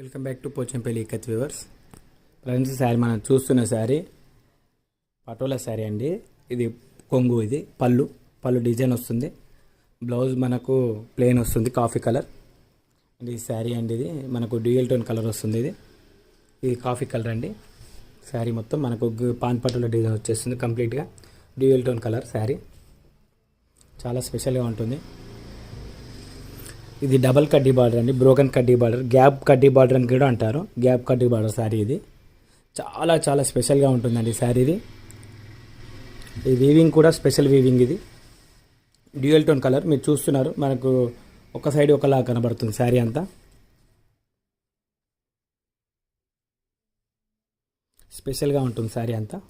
Welcome back to Pochampally ikat viewers. Friends, sari మనం చూస్తున్న శారీ పటోలా శారీ అండి. ఇది కొంగు, ఇది పళ్ళు డిజైన్ వస్తుంది. బ్లౌజ్ మనకు ప్లెయిన్ వస్తుంది, కాఫీ కలర్. అండ్ ఈ శారీ అండి, ఇది మనకు డ్యూయల్ టోన్ కలర్ వస్తుంది. ఇది కాఫీ కలర్ అండి. శారీ మొత్తం మనకు పాన్ పటోలా డిజైన్ వచ్చేస్తుంది. కంప్లీట్గా డ్యూయల్ టోన్ కలర్ శారీ చాలా స్పెషల్గా ఉంటుంది. ఇది డబల్ కడ్డీ బార్డర్ అండి, బ్రోకన్ కడ్డీ బార్డర్, గ్యాప్ కడ్డీ బార్డర్ అని కూడా అంటారు. గ్యాప్ కడ్డీ బార్డర్ శారీ ఇది చాలా చాలా స్పెషల్గా ఉంటుందండి శారీ. ఈ వీవింగ్ కూడా స్పెషల్ వీవింగ్. ఇది డ్యూయల్ టోన్ కలర్ మీరు చూస్తున్నారు. మనకు ఒక సైడ్ ఒకలా కనబడుతుంది శారీ అంతా. స్పెషల్గా ఉంటుంది శారీ అంతా.